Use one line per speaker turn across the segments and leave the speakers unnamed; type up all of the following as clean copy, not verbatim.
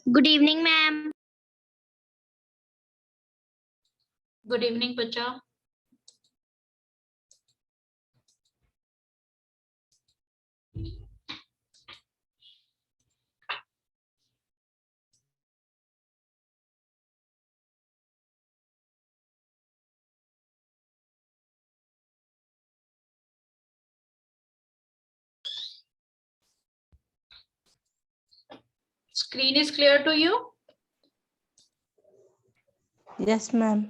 Good evening ma'am.
Good evening बच्चा। Screen is clear to you?
Yes, ma'am.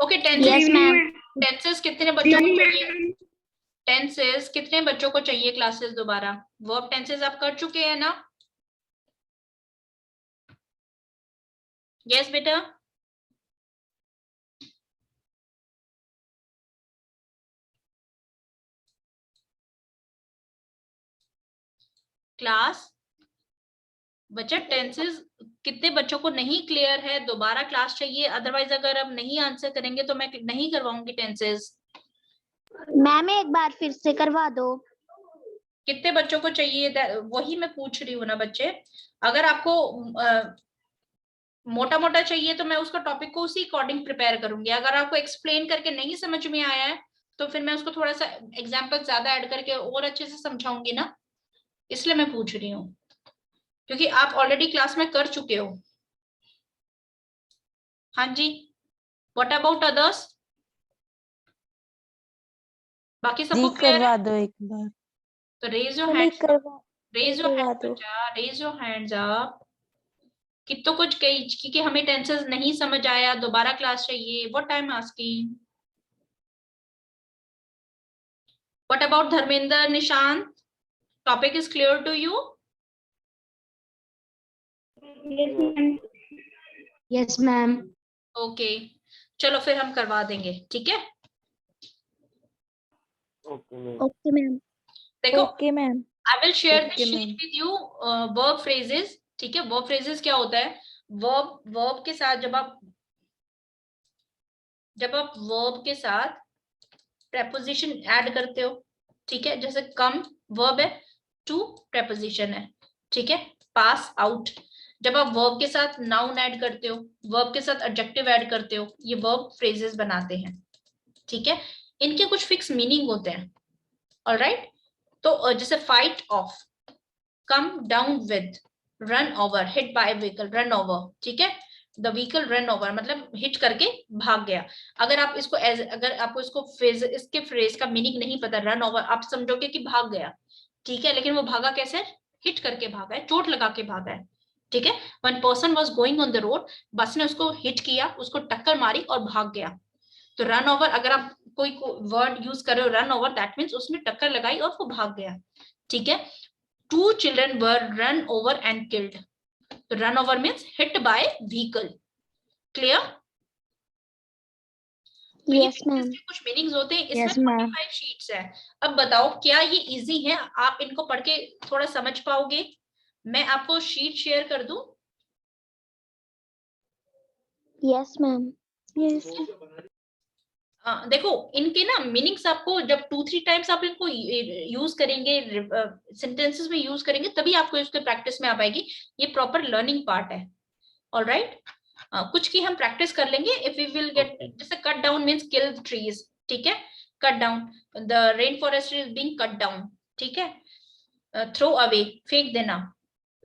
Okay, tenses.
Yes, ma'am.
Tenses कितने बच्चों को चाहिए? Tenses कितने बच्चों को चाहिए क्लासेस दोबारा? Verb tenses आप कर चुके हैं ना? Yes बेटा। क्लास बच्चा टेंसेस कितने बच्चों को नहीं क्लियर है? दोबारा क्लास चाहिए, अदरवाइज अगर अब नहीं आंसर करेंगे तो मैं नहीं करवाऊंगी टेंसेस।
मैम एक बार फिर से करवा दो।
कितने बच्चों को चाहिए? वही मैं पूछ रही हूँ ना बच्चे। अगर आपको मोटा मोटा चाहिए तो मैं उसका टॉपिक को उसी अकॉर्डिंग प्रिपेयर करूंगी। अगर आपको एक्सप्लेन करके नहीं समझ में आया है तो फिर मैं उसको थोड़ा सा एग्जाम्पल ज्यादा ऐड करके और अच्छे से समझाऊंगी ना, इसलिए मैं पूछ रही हूँ, क्योंकि आप ऑलरेडी क्लास में कर चुके हो। हाँ जी, व्हाट अबाउट अदर्स? बाकी सबको क्लियर है?
करवा दो एक बार।
तो raise your hands, raise your
करवा
हैंड
दो।
बच्चा, रेज योर हैंड्स अप। कितो कुछ कही कि हमें टेंसेस नहीं समझ आया, दोबारा क्लास चाहिए। What I am asking? What about Dharmendra, Nishant? Topic is clear to you?
Yes ma'am.
Okay, चलो फिर हम करवा देंगे, ठीक है?
Okay ma'am.
देखो,
okay ma'am.
I will share the
Okay,
sheet
ma'am.
With you. Verb phrases, ठीक है? वर्ब फ्रेजेस क्या होता है? वर्ब के साथ जब आप वर्ब के साथ प्रेपोजिशन ऐड करते हो, ठीक है? जैसे कम वर्ब है, टू प्रेपोजिशन है, ठीक है? पास आउट, जब आप वर्ब के साथ नाउन ऐड करते हो, वर्ब के साथ एडजेक्टिव ऐड करते हो, ये वर्ब फ्रेजेस बनाते हैं, ठीक है? इनके कुछ फिक्स मीनिंग होते हैं, ऑलराइट? तो जैसे fight of, come down with, run over, hit by vehicle, run over, ठीक है? द व्हीकल रन ओवर मतलब हिट करके भाग गया। अगर आप इसको अगर आपको इसके फ्रेज का मीनिंग नहीं पता, रन ओवर, आप समझोगे कि भाग गया, ठीक है? लेकिन वो भागा कैसे? हिट करके भागा है, चोट लगा के भागा है, ठीक है? One person was going on the road, बस ने उसको हिट किया, उसको टक्कर मारी और भाग गया। तो रन ओवर, अगर आप कोई वर्ड यूज कर रहे हो रन ओवर, दैट मीन्स उसने टक्कर लगाई और वो भाग गया, ठीक है? Two children were run over and killed. So run over means hit by vehicle. Clear? तो ये
यस मैम।
कुछ मीनिंग्स होते हैं। इसमें
Yes, ma'am.
45 शीट्स है। अब बताओ क्या ये इजी है? आप इनको पढ़ के थोड़ा समझ पाओगे? मैं आपको शीट शेयर कर दूं?
Yes ma'am.
Yes.
देखो, इनके ना मीनिंग्स आपको जब 2-3 टाइम्स आप इनको यूज करेंगे, सेंटेंसेस में यूज करेंगे, तभी आपको इसके प्रैक्टिस में आ पाएगी। ये प्रॉपर लर्निंग पार्ट है, ऑलराइट? कुछ की हम प्रैक्टिस कर लेंगे। इफ वी विल गेट, जैसे cut down means kill trees, ठीक है? Cut down, the rain forest is being cut down, ठीक है? थ्रो अवे, फेंक देना,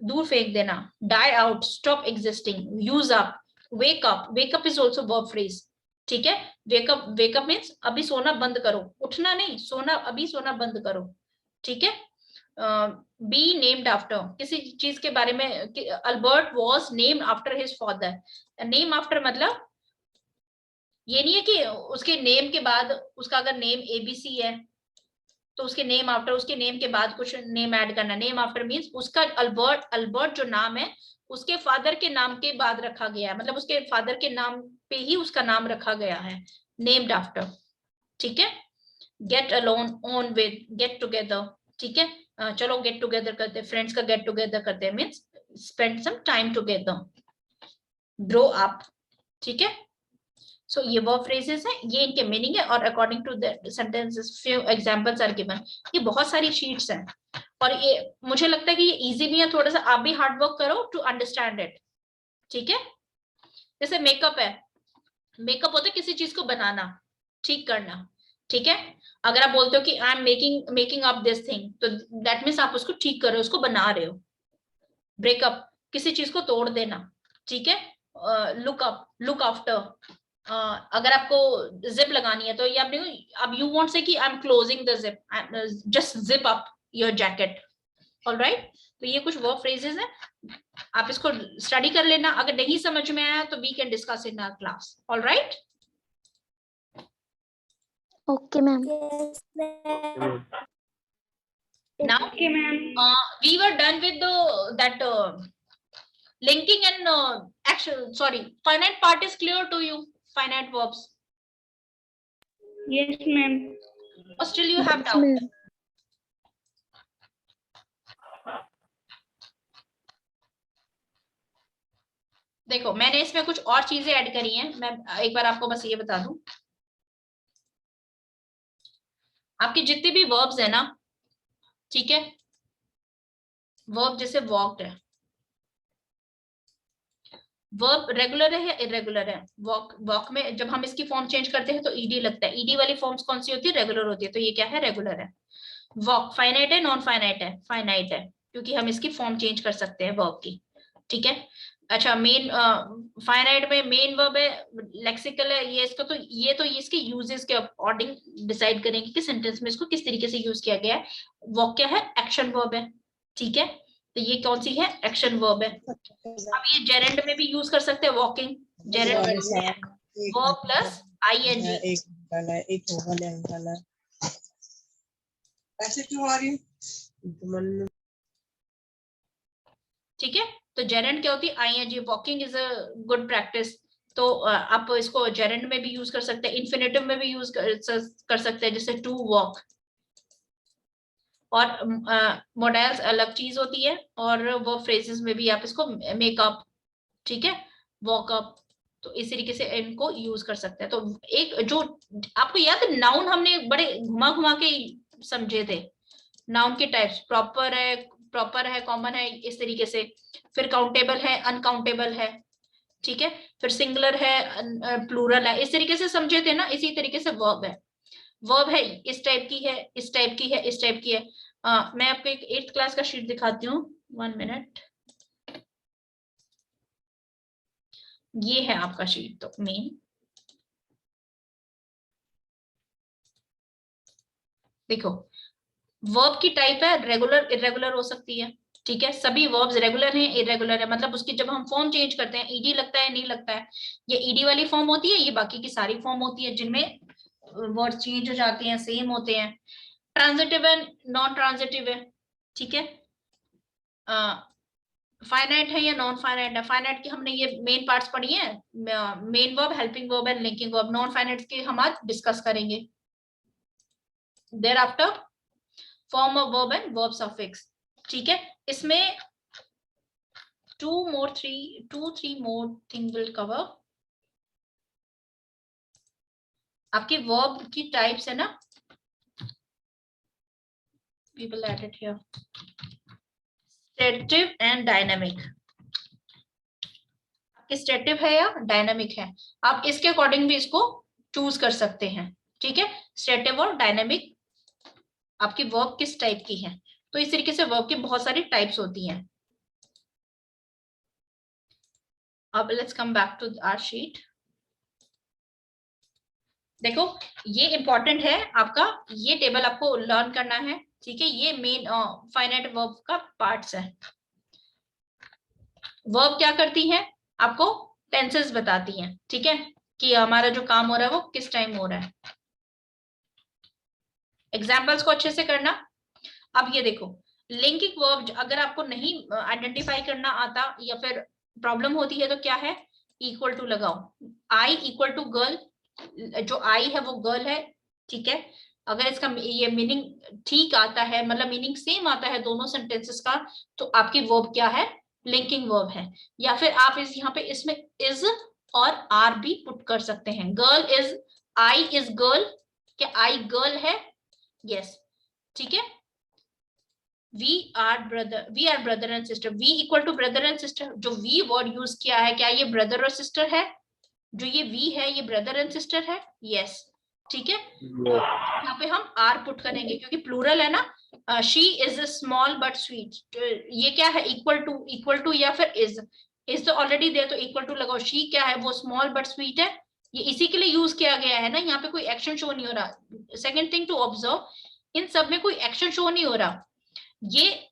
दूर फेंक देना। Die out, stop existing, use up, wake up, wake up is also verb phrase, ठीक है? वेक अप मीन्स अभी सोना बंद करो, उठना नहीं, सोना, अभी सोना बंद करो, ठीक है? बी नेम्ड आफ्टर, किसी चीज के बारे में, Albert was named after his father. Name after मतलब ये नहीं है कि उसके नेम के बाद, उसका अगर नेम एबीसी है तो उसके नेम आफ्टर, उसके नेम के बाद कुछ नेम ऐड करना। नेम आफ्टर मीन्स उसका अल्बर्ट जो नाम है उसके फादर के नाम के बाद रखा गया है, मतलब उसके फादर के नाम पे ही उसका नाम रखा गया है, नेम्ड आफ्टर, ठीक है? Get alone, on with, get together, ठीक है? चलो गेट टुगेदर करते हैं, फ्रेंड्स का गेट टुगेदर करते हैं means spend some time together. Grow up, ठीक है? सो ये वर्ब फ्रेजेस हैं, ये इनके मीनिंग है, और according to the sentences few examples are given. ये बहुत सारी शीट्स हैं, और ये मुझे लगता है कि ये इजी भी है थोड़ा सा। आप भी हार्ड वर्क करो टू अंडरस्टैंड इट, ठीक है, जैसे मेकअप है, मेकअप होता है किसी चीज को बनाना, ठीक करना, ठीक है। अगर आप बोलते हो कि I am making up this thing, तो दैट मीन्स आप उसको ठीक कर रहे हो, उसको बना रहे हो। ब्रेकअप किसी चीज को तोड़ देना, ठीक है। लुक अप, लुक आफ्टर, अगर आपको जिप लगानी है तो ये आपने, अब यू वांट से कि I am closing the zip, just zip up your jacket, alright. तो ये कुछ वर्ब फ्रेजेस हैं, आप इसको स्टडी कर लेना। अगर नहीं समझ में आया तो we can discuss in our class, alright.
Okay ma'am.
Now we were done with that linking and action, sorry, finite part is clear to you, finite verbs,
Yes, ma'am.
or still you have
Yes,
doubt?
ma'am.
देखो मैंने इसमें कुछ और चीजें add करी हैं, मैं एक बार आपको बस ये बता दूं, आपकी जितनी भी वर्ब्स है ना, ठीक है, वर्ब जैसे वॉक्ड है, वर्ब रेगुलर है या इरेगुलर है। वॉक, वॉक में जब हम इसकी फॉर्म चेंज करते हैं तो ईडी लगता है, ईडी वाली फॉर्म्स कौन सी होती है, रेगुलर होती है, तो ये क्या है, रेगुलर है। वॉक फाइनाइट है, नॉन फाइनाइट है, फाइनाइट है, क्योंकि हम इसकी फॉर्म चेंज कर सकते हैं वर्ब की, ठीक है। अच्छा, मेन फाइनाइट में मेन वर्ब है, लेक्सिकल है, ये इसका तो ये तो इसके यूजेस के अकॉर्डिंग डिसाइड करेंगे कि सेंटेंस में इसको किस तरीके से यूज किया गया है। वॉक क्या है, एक्शन वर्ब है, ठीक है, तो ये कौन सी है, एक्शन वर्ब है। अब ये जेरेंड में भी यूज कर सकते हैं, walking, gerund verb plus ING.
ऐसे क्यों आ रही है?
ठीक है, तो जेरेंड क्या होती है, ING, walking is a good practice, तो आप इसको जेरेंड में भी यूज कर सकते हैं, इन्फिनेटिव में भी यूज कर सकते हैं, जैसे टू वॉक। और मोडाइल्स अलग चीज होती है, और वो फ्रेजेस में भी आप इसको मेकअप, ठीक है, वॉकअप, तो इस तरीके से इनको यूज कर सकते हैं। तो एक जो आपको याद है, नाउन हमने बड़े घुमा घुमा के समझे थे, नाउन के टाइप्स, प्रॉपर है, कॉमन है, इस तरीके से। फिर काउंटेबल है, अनकाउंटेबल है, ठीक है, फिर सिंगुलर है, प्लूरल है, इस तरीके से समझे थे ना। इसी तरीके से वर्ब है, वर्ब है इस टाइप की है, इस टाइप की है, इस टाइप की है। मैं आपको एक 8th क्लास का शीट दिखाती हूँ, 1 मिनट। ये है आपका शीट, तो मेन देखो, वर्ब की टाइप है, रेगुलर, इरेगुलर हो सकती है, ठीक है। सभी वर्ब्स रेगुलर हैं, इरेगुलर है, मतलब उसकी जब हम फॉर्म चेंज करते हैं, ईडी लगता है, नहीं लगता है, ये ईडी वाली फॉर्म होती है, ये बाकी की सारी फॉर्म होती है जिनमें वर्ड चेंज हो जाते हैं, सेम होते हैं। ट्रांजिटिव है, नॉन ट्रांजिटिव है, ठीक है। फाइनाइट है या नॉन फाइनाइट है, फाइनाइट की हमने ये मेन पार्ट्स पढ़ी हैं, main verb, helping verb and linking verb. Non finite के हम आज डिस्कस करेंगे। Thereafter form of verb and verb suffix, ठीक है। इसमें 2-3 more thing will cover। आपकी वर्ब की टाइप्स है ना, we will add it here, stative and dynamic. आपकी स्टेटिव है या डायनामिक है, आप इसके अकॉर्डिंग भी इसको चूज कर सकते हैं, ठीक है। स्टेटिव और डायनामिक आपकी वर्ब किस टाइप की है, तो इस तरीके से वर्ब की बहुत सारी टाइप्स होती हैं। अब let's come back to our sheet. देखो ये इंपॉर्टेंट है आपका, ये टेबल आपको लर्न करना है, ठीक है। ये मेन फाइनाइट वर्ब का पार्ट्स है। वर्ब क्या करती है, आपको टेंसेस बताती हैं, ठीक है, कि हमारा जो काम हो रहा है वो किस टाइम हो रहा है। एग्जाम्पल्स को अच्छे से करना। अब ये देखो, लिंकिंग वर्ब अगर आपको नहीं आइडेंटिफाई करना आता या फिर प्रॉब्लम होती है, तो क्या है, इक्वल टू लगाओ, आई इक्वल टू गर्ल, जो आई है वो गर्ल है, ठीक है। अगर इसका ये मीनिंग ठीक आता है, मतलब मीनिंग सेम आता है दोनों सेंटेंसेस का, तो आपकी वर्ब क्या है, लिंकिंग वर्ब है। या फिर आप इस यहाँ पे इसमें इज और आर भी पुट कर सकते हैं। Girl is, I is girl, क्या आई गर्ल है, यस, ठीक है। We are brother and sister, we equal to brother and sister. जो वी वर्ड यूज किया है, क्या ये ब्रदर और सिस्टर है? जो ये वी है ये ब्रदर एंड सिस्टर है? यस, ठीक है। यहाँ पे हम आर पुट करेंगे क्योंकि प्लूरल है ना। She is small but sweet, ये क्या है? इक्वल टू या फिर इज तो ऑलरेडी दे, तो इक्वल टू लगाओ। शी क्या है? वो स्मॉल बट स्वीट है, ये इसी के लिए यूज किया गया है ना, यहाँ पे कोई एक्शन शो नहीं हो रहा। सेकेंड थिंग टू ऑब्जर्व, इन सब में कोई एक्शन शो नहीं हो रहा। ये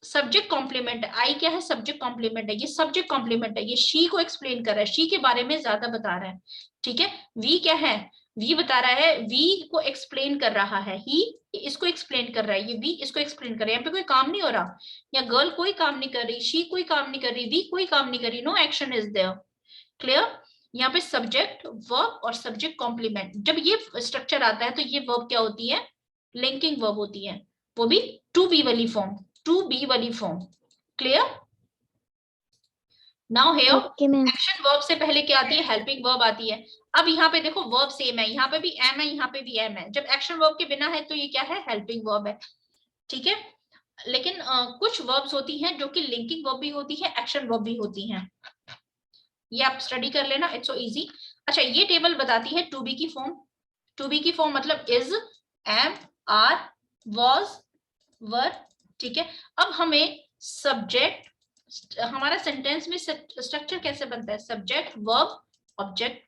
सब्जेक्ट कॉम्प्लीमेंट है, आई क्या है? सब्जेक्ट कॉम्प्लीमेंट है, ये सब्जेक्ट कॉम्प्लीमेंट है, ये शी को एक्सप्लेन कर रहा है, शी के बारे में ज्यादा बता रहा है, ठीक है। वी क्या है? वी बता रहा है, वी को एक्सप्लेन कर रहा है, ही इसको एक्सप्लेन कर रहा है, ये वी इसको एक्सप्लेन कर रहा है। यहाँ पे कोई काम नहीं हो रहा, या गर्ल कोई काम नहीं कर रही, शी कोई काम नहीं कर रही, वी कोई काम नहीं कर रही, no action is there. Clear? यहाँ पे सब्जेक्ट, वर्ब और सब्जेक्ट कॉम्प्लीमेंट, जब ये स्ट्रक्चर आता है तो ये वर्ब क्या होती है? लिंकिंग वर्ब होती है, वो भी टू बी वाली फॉर्म, टू बी वाली form. Clear? Now here
okay ma'am.
Action verb से पहले क्या आती है? हेल्पिंग वर्ब आती है। अब यहाँ पे देखो वर्ब सेम है, यहाँ पे भी एम है, यहाँ पे भी एम है। जब एक्शन वर्ब के बिना है तो ये क्या है? हेल्पिंग वर्ब है, ठीक है। लेकिन कुछ वर्ब्स होती हैं जो कि लिंकिंग वर्ब भी होती है, एक्शन वर्ब भी होती हैं, ये आप स्टडी कर लेना, इट्स सो इजी। अच्छा, ये टेबल बताती है टू बी की फॉर्म। टू बी की फॉर्म मतलब इज, एम, आर, वॉज, वर, ठीक है। अब हमें सब्जेक्ट, हमारा सेंटेंस में स्ट्रक्चर कैसे बनता है? Subject, verb, object.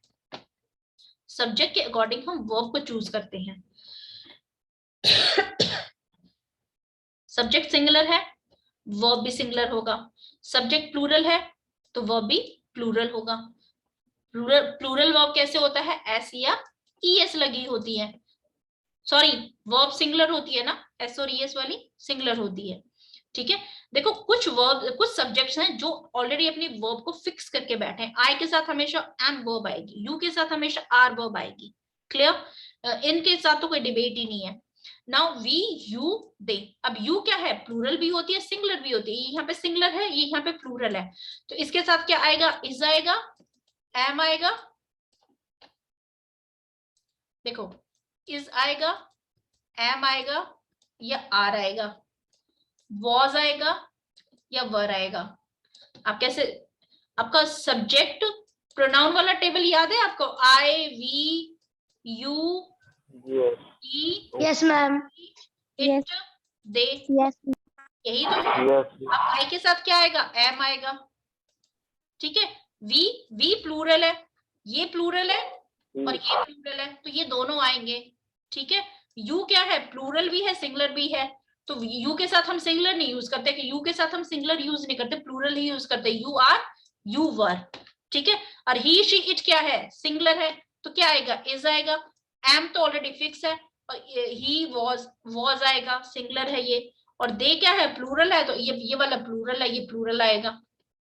सब्जेक्ट के अकॉर्डिंग हम वर्ब को चूज करते हैं। सब्जेक्ट सिंगुलर है, वर्ब भी सिंगुलर होगा। सब्जेक्ट प्लूरल है तो वर्ब भी प्लूरल होगा। प्लूरल वर्ब कैसे होता है? एस या ईएस लगी होती है, सॉरी वर्ब सिंगुलर होती है ना, एस और ईएस वाली सिंगुलर होती है, ठीक है। देखो कुछ वर्ब, कुछ सब्जेक्ट्स हैं जो ऑलरेडी अपनी वर्ब को फिक्स करके बैठे हैं। आई के साथ हमेशा एम वर्ब आएगी, यू के साथ हमेशा आर वर्ब आएगी। क्लियर? इनके साथ तो कोई डिबेट ही नहीं है। नाउ वी, यू, दे। अब यू क्या है? प्लूरल भी होती है, सिंगुलर भी होती है। ये यहाँ पे सिंगुलर है, ये यहाँ पे प्लूरल है, तो इसके साथ क्या आएगा? इज आएगा, एम आएगा, देखो इज आएगा, एम आएगा या आर आएगा, वॉज आएगा या वर आएगा। आप कैसे, आपका सब्जेक्ट प्रोनाउन वाला टेबल याद है आपको? I, we, you, he,
yes ma'am.
It, they,
yes.
यही तो है। अब आई के साथ क्या आएगा? एम आएगा, ठीक है। वी प्लूरल है, ये प्लूरल है और ये प्लूरल है, तो ये दोनों आएंगे, ठीक है। यू क्या है? प्लूरल भी है, सिंगुलर भी है, तो यू के साथ हम सिंगुलर नहीं यूज करते, कि यू के साथ हम सिंगुलर यूज नहीं करते, प्लूरल ही यूज करते, यू आर, यू वर, ठीक है। और ही, शी, इट क्या है? सिंगुलर है, तो क्या आएगा? इज आएगा। एम तो ऑलरेडी फिक्स है, और ही, वॉज आएगा, सिंगुलर है ये। और दे क्या है? प्लूरल है, तो ये वाला प्लूरल है, ये प्लूरल आएगा।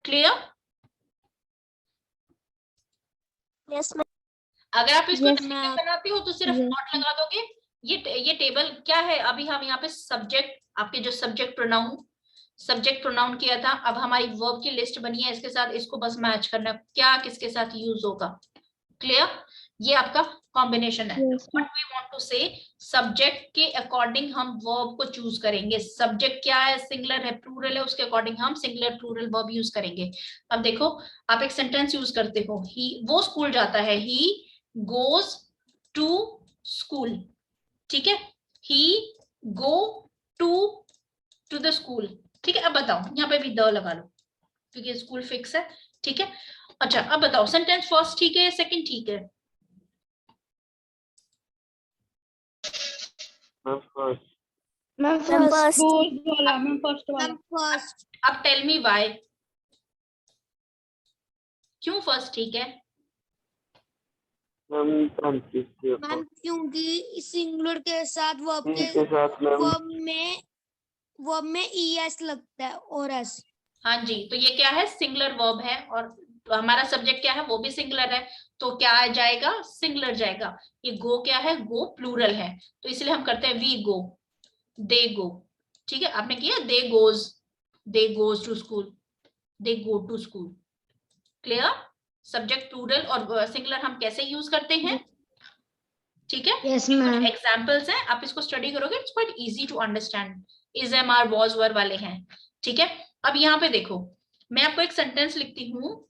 क्लियर?
Yes ma'am.
अगर आप इसको
Yes,
तरीका बनाती हो तो सिर्फ
Yes.
नॉट लगा दोगे। ये टेबल क्या है? अभी हम यहाँ पे सब्जेक्ट, आपके जो सब्जेक्ट प्रोनाउन किया था, अब हमारी वर्ब की लिस्ट बनी है, इसके साथ इसको बस मैच करना, क्या किसके साथ यूज होगा। क्लियर? ये आपका कॉम्बिनेशन है।
Yes,
what we want to say, subject के अकॉर्डिंग हम वर्ब को चूज करेंगे। सब्जेक्ट क्या है? सिंगुलर है, प्लूरल है, उसके अकॉर्डिंग हम सिंगुलर प्लूरल वर्ब यूज करेंगे। अब देखो, आप एक सेंटेंस यूज करते हो, ही, वो स्कूल जाता है, ही goes to school, ठीक है। he go to the school, ठीक है। अब बताओ, यहाँ पे भी द लगा लो क्योंकि स्कूल फिक्स है, ठीक है। अच्छा, अब बताओ सेंटेंस फर्स्ट ठीक है या सेकंड ठीक है?
मैम फर्स्ट वाला, मैम फर्स्ट वाला।
अब टेल मी व्हाई, क्यों फर्स्ट ठीक है?
मैम
क्योंकि सिंगुलर के साथ वर्ब
के साथ
वर्ब में ईएस लगता है और एस।
हाँ जी, तो ये क्या है? सिंगुलर वर्ब है, और हमारा सब्जेक्ट क्या है? वो भी सिंगुलर है, तो क्या आ जाएगा? सिंगुलर जाएगा। ये गो क्या है? गो प्लूरल है, तो इसलिए हम करते हैं वी गो, दे गो, ठीक है। आपने किया they goes to school, they go to school. Clear? Subject plural और सिंगुलर हम कैसे यूज करते हैं, ठीक है।
Yes ma'am.
एग्जाम्पल्स हैं, आप इसको स्टडी करोगे, it's quite easy to understand. Is am are was were वाले हैं, ठीक है। अब यहाँ पे देखो, मैं आपको एक सेंटेंस लिखती हूँ,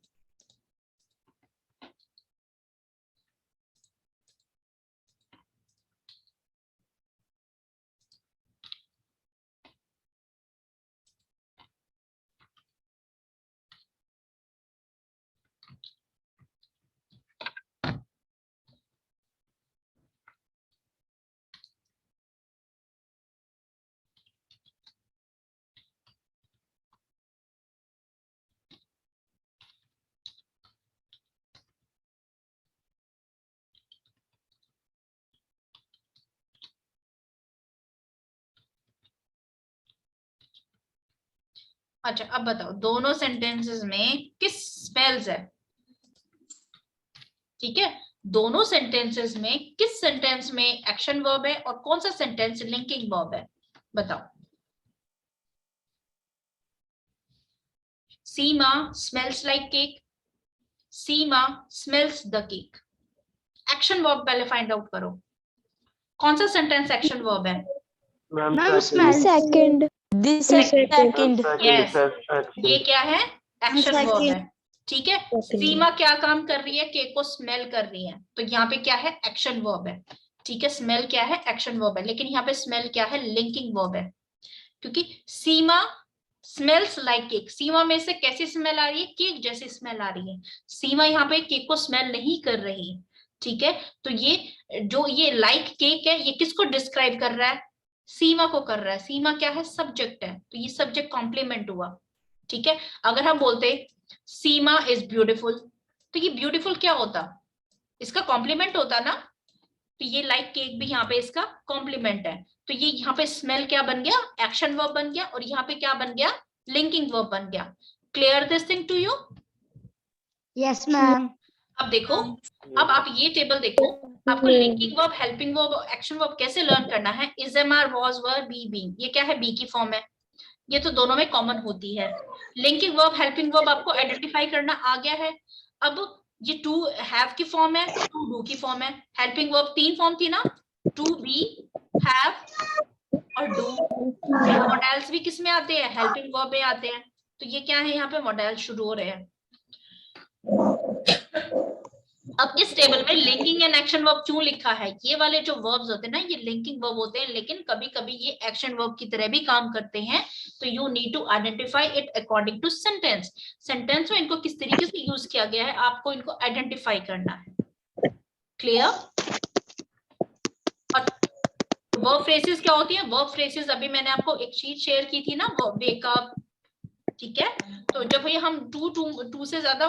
अच्छा अब बताओ दोनों सेंटेंसेस में किस स्पेल्स है, ठीक है। दोनों सेंटेंसेस में किस सेंटेंस में एक्शन वर्ब है और कौन सा सेंटेंस लिंकिंग वर्ब है, बताओ। Seema smells like cake, Seema smells the cake. Action verb पहले फाइंड आउट करो, कौन सा सेंटेंस एक्शन वर्ब है।
Ma'am second
This is second.
Yes, ये क्या है, एक्शन वर्ब है, ठीक है।
Second.
सीमा क्या काम कर रही है, केक को स्मेल कर रही है, तो यहाँ पे क्या है, एक्शन वर्ब है, ठीक है। स्मेल क्या है, एक्शन वर्ब है, लेकिन यहाँ पे स्मेल क्या है, लिंकिंग वर्ब है, क्योंकि सीमा स्मेल्स लाइक केक, सीमा में से कैसी स्मेल आ रही है, केक जैसी स्मेल आ रही है। सीमा यहाँ पे केक को स्मेल नहीं कर रही, ठीक है। तो ये जो ये लाइक केक है, ये किसको डिस्क्राइब कर रहा है, सीमा को कर रहा है। सीमा क्या है, सब्जेक्ट है, तो ये सब्जेक्ट कॉम्प्लीमेंट हुआ, ठीक है। अगर हम बोलते सीमा इज ब्यूटीफुल, तो ये ब्यूटीफुल क्या होता, इसका कॉम्प्लीमेंट होता ना, तो ये लाइक केक भी यहाँ पे इसका कॉम्प्लीमेंट है, तो ये यहाँ पे स्मेल क्या बन गया, एक्शन वर्ब बन गया, और यहाँ पे क्या बन गया, लिंकिंग वर्ब बन गया। Clear this thing to you.
Yes ma'am.
अब देखो, अब आप ये टेबल देखो, आपको लिंकिंग वर्ब, हेल्पिंग वर्ब और एक्शन वर्ब कैसे लर्न करना है। Is am are was were be being, ये क्या है, बी की फॉर्म है, ये तो दोनों में कॉमन होती है। लिंकिंग वर्ब हेल्पिंग वर्ब आपको आइडेंटिफाई करना आ गया है। अब ये टू हैव की फॉर्म है, टू डू की फॉर्म है। हेल्पिंग वर्ब 3 फॉर्म थी ना, टू बी, हैव और डू। मॉडल्स भी किस में आते हैं, हेल्पिंग वर्ब में आते हैं, तो ये क्या है, यहाँ पे मॉडल शुरू हो रहे हैं। अब इस टेबल में लिंकिंग एंड एक्शन वर्ब क्यों लिखा है, ये वाले जो वर्ब्स होते हैं ना, ये लिंकिंग वर्ब होते हैं, लेकिन कभी कभी ये एक्शन वर्ब की तरह भी काम करते हैं, तो you need to identify it according to sentence. Sentence में इनको किस तरीके से यूज किया गया है, आपको इनको आइडेंटिफाई करना है। क्लियर। और वर्ब फ्रेजेस क्या होती है, वर्ब फ्रेजेस अभी मैंने आपको एक शीट शेयर की थी ना, वेकअप, ठीक है। तो जब ये हम टू से ज्यादा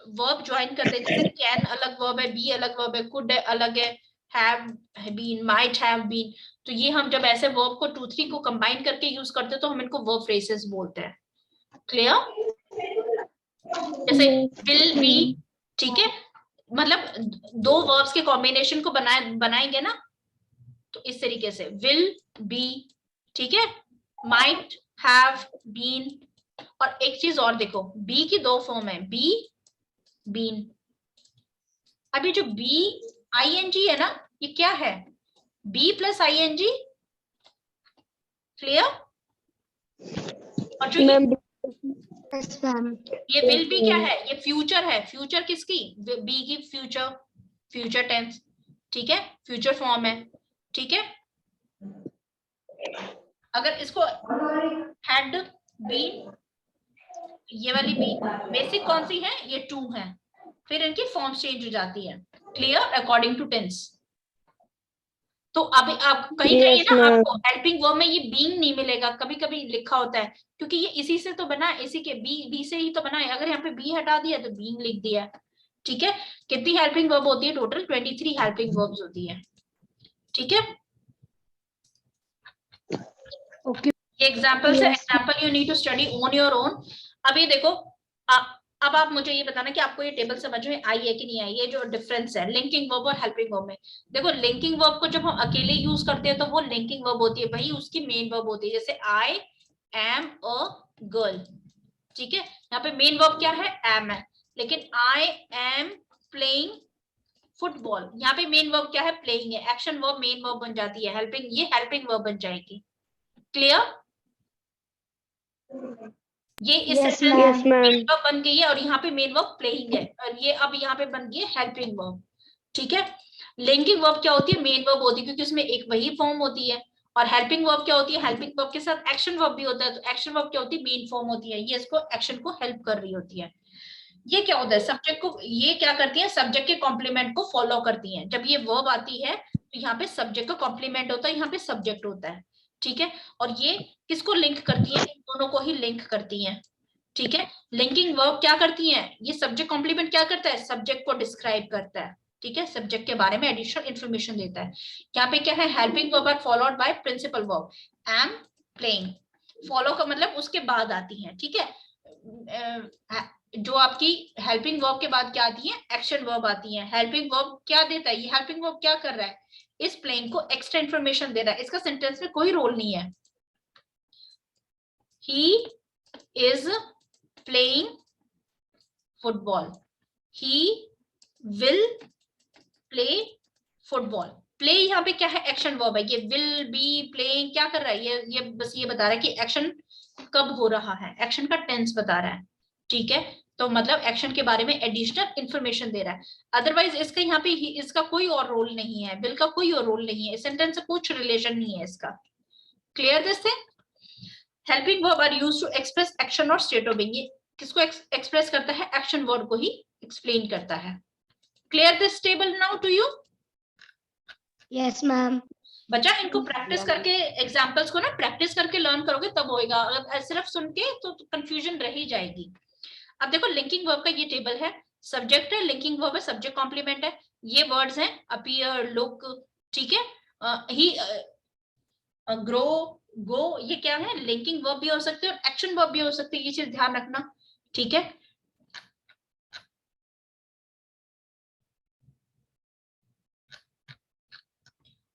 वर्ब ज्वाइन करते हैं, जैसे कैन अलग वर्ब है, बी अलग वर्ब है, कुड अलग है, have been, might have been, तो ये हम जब ऐसे वर्ब को 2-3 को कंबाइन करके यूज करते हैं तो हम इनको वर्ब फ्रेजेस बोलते हैं। क्लियर। जैसे विल बी, ठीक है, मतलब 2 वर्ब्स के कॉम्बिनेशन को बनाएंगे ना, तो इस तरीके से विल बी, ठीक है, माइट हैव बीन। और एक चीज और देखो, बी की 2 फॉर्म है, बी बीन। अभी जो बी आईएनजी है ना, ये क्या है, बी प्लस आईएनजी। क्लियर। और जो ये विल बी क्या है, ये फ्यूचर है, फ्यूचर किसकी, बी की फ्यूचर, फ्यूचर टेंस, ठीक है, फ्यूचर फॉर्म है, ठीक है। अगर इसको हैड बीन, ये वाली बी बेसिक कौन सी है, ये 2 है, फिर इनकी फॉर्म चेंज हो जाती है। Clear, according to tense. तो अभी आप कहीं कहीं
Yes,
ना
ma'am.
आपको हेल्पिंग वर्ब में ये बीइंग नहीं मिलेगा, कभी कभी लिखा होता है, क्योंकि ये इसी से तो बना है, इसी के बी से ही तो बना है। अगर यहाँ पे बी हटा दिया तो बीइंग लिख दिया, ठीक है। कितनी हेल्पिंग वर्ब होती है, टोटल 23 हेल्पिंग वर्ब्स होती है, ठीक है।
ओके।
ये एग्जाम्पल है, example you need to study on your own. अभी देखो, अब आप मुझे ये बताना कि आपको ये टेबल समझ में आई है कि नहीं आई, ये जो डिफरेंस है लिंकिंग वर्ब और हेल्पिंग वर्ब में। देखो लिंकिंग वर्ब को जब हम अकेले यूज करते हैं तो वो लिंकिंग वर्ब होती है, वही उसकी मेन वर्ब होती है। जैसे आई एम अ गर्ल, ठीक है, यहाँ पे मेन वर्ब क्या है, एम है, लेकिन आई एम प्लेइंग फुटबॉल, यहाँ पे मेन वर्ब क्या है, प्लेइंग है, एक्शन वर्ब मेन वर्ब बन जाती है, हेल्पिंग ये हेल्पिंग वर्ब बन जाएगी। क्लियर। ये इस
Yes,
sentence
ma'am.
Yes, ma'am.
Main verb बन गई है और यहाँ पे मेन वर्ब प्लेइंग है, और ये अब यहाँ पे बन गई है हेल्पिंग वर्ब। ठीक है, लिंकिंग वर्ब क्या होती है? मेन वर्ब होती है, क्योंकि उसमें एक वही फॉर्म होती है। और हेल्पिंग वर्ब क्या होती है? हेल्पिंग वर्ब के साथ एक्शन वर्ब भी होता है, तो एक्शन वर्ब क्या होती है? मेन फॉर्म होती है, ये इसको एक्शन को हेल्प कर रही होती है। ये क्या होता है? सब्जेक्ट को, ये क्या करती है? सब्जेक्ट के कॉम्प्लीमेंट को फॉलो करती है। जब ये वर्ब आती है तो यहाँ पे सब्जेक्ट का कॉम्प्लीमेंट होता है, यहाँ पे सब्जेक्ट होता है। ठीक है, और ये किसको लिंक करती है? इन दोनों को ही लिंक करती है। ठीक है, लिंकिंग वर्ब क्या करती है? ये सब्जेक्ट कॉम्प्लीमेंट क्या करता है? सब्जेक्ट को डिस्क्राइब करता है। ठीक है, सब्जेक्ट के बारे में एडिशनल इंफॉर्मेशन देता है। यहाँ पे क्या है? Helping verb are followed by principal verb. Am playing, follow का मतलब उसके बाद आती है। ठीक है, जो आपकी हेल्पिंग वर्ब के बाद क्या आती है? एक्शन वर्ब आती है। हेल्पिंग वर्ब क्या देता है? ये हेल्पिंग वर्ब क्या कर रहा है? इस प्लेइंग को एक्स्ट्रा इंफॉर्मेशन दे रहा है। इसका सेंटेंस में कोई रोल नहीं है। He is playing football, he will play football। Play यहाँ पे क्या है? एक्शन वर्ब है। ये विल बी प्लेइंग क्या कर रहा है? ये बस ये बता रहा है कि एक्शन कब हो रहा है, एक्शन का टेंस बता रहा है। ठीक है, तो मतलब एक्शन के बारे में एडिशनल इंफॉर्मेशन दे रहा है। अदरवाइज इसका यहाँ पे इसका कोई और रोल नहीं है, विल का कोई और रोल नहीं है, सेंटेंस से कुछ रिलेशन नहीं है इसका। Clear this thing? Helping verb are used to express action और स्टेट ऑफ बीइंग। ये किसको एक्सप्रेस करता है? एक्शन वर्ब को ही एक्सप्लेन करता है। Clear this table now to you?
Yes, ma'am.
बच्चा इनको प्रैक्टिस करके, एग्जांपल्स को ना प्रैक्टिस करके लर्न करोगे तब होएगा, अगर सिर्फ सुन के तो कंफ्यूजन रह ही जाएगी। अब देखो लिंकिंग वर्ब का ये टेबल है, सब्जेक्ट है, लिंकिंग वर्ब है, सब्जेक्ट कॉम्प्लीमेंट है, ये वर्ड्स हैं अपीयर, लुक। ठीक है, ही, ग्रो, गो, ये क्या है? लिंकिंग वर्ब भी हो सकते हैं और एक्शन वर्ब भी हो सकते हैं, ये चीज ध्यान रखना। ठीक है,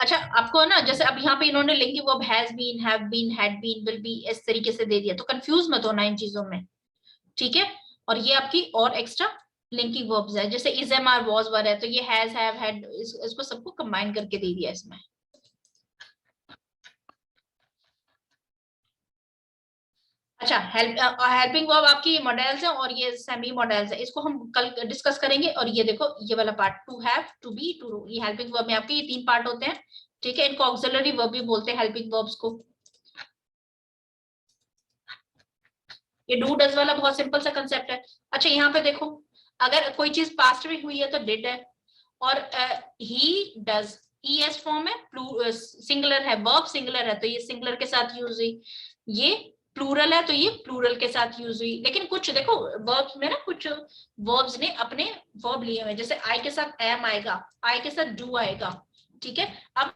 अच्छा आपको ना, जैसे अब यहाँ पे इन्होंने linking verb has been, have been, had been, will be इस तरीके से दे दिया, तो कंफ्यूज मत होना इन चीजों में। ठीक है, और ये आपकी और एक्स्ट्रा लिंकिंग वर्ब्स है, जैसे इज, एम, आर, वाज, वर है, तो ये हैज, हैव, हैड, इसको सबको कंबाइन करके दे दिया इसमें। अच्छा, हेल्पिंग वर्ब आपकी मॉडल्स है और ये सेमी मॉडल्स है, इसको हम कल डिस्कस करेंगे। और ये देखो ये वाला part, to have, to be, to, ये हेल्पिंग वर्ब में आपके ये 3 पार्ट होते हैं। ठीक है, इनको ऑक्सिलरी वर्ब भी बोलते हैं हेल्पिंग वर्ब्स को। ये डू डज वाला बहुत सिंपल सा कंसेप्ट है। अच्छा यहाँ पे देखो, अगर कोई चीज पास्ट में हुई है तो डिड है, और ही डज, ईएस फॉर्म है, सिंगुलर है, वर्ब सिंगुलर है तो ये सिंगुलर के साथ यूज हुई, ये प्लूरल है तो ये प्लूरल के साथ यूज हुई। लेकिन कुछ देखो वर्ब्स में ना, कुछ वर्ब्स ने अपने वर्ब लिए हुए, जैसे आई के साथ एम आएगा, आई के साथ डू आएगा। ठीक है, अब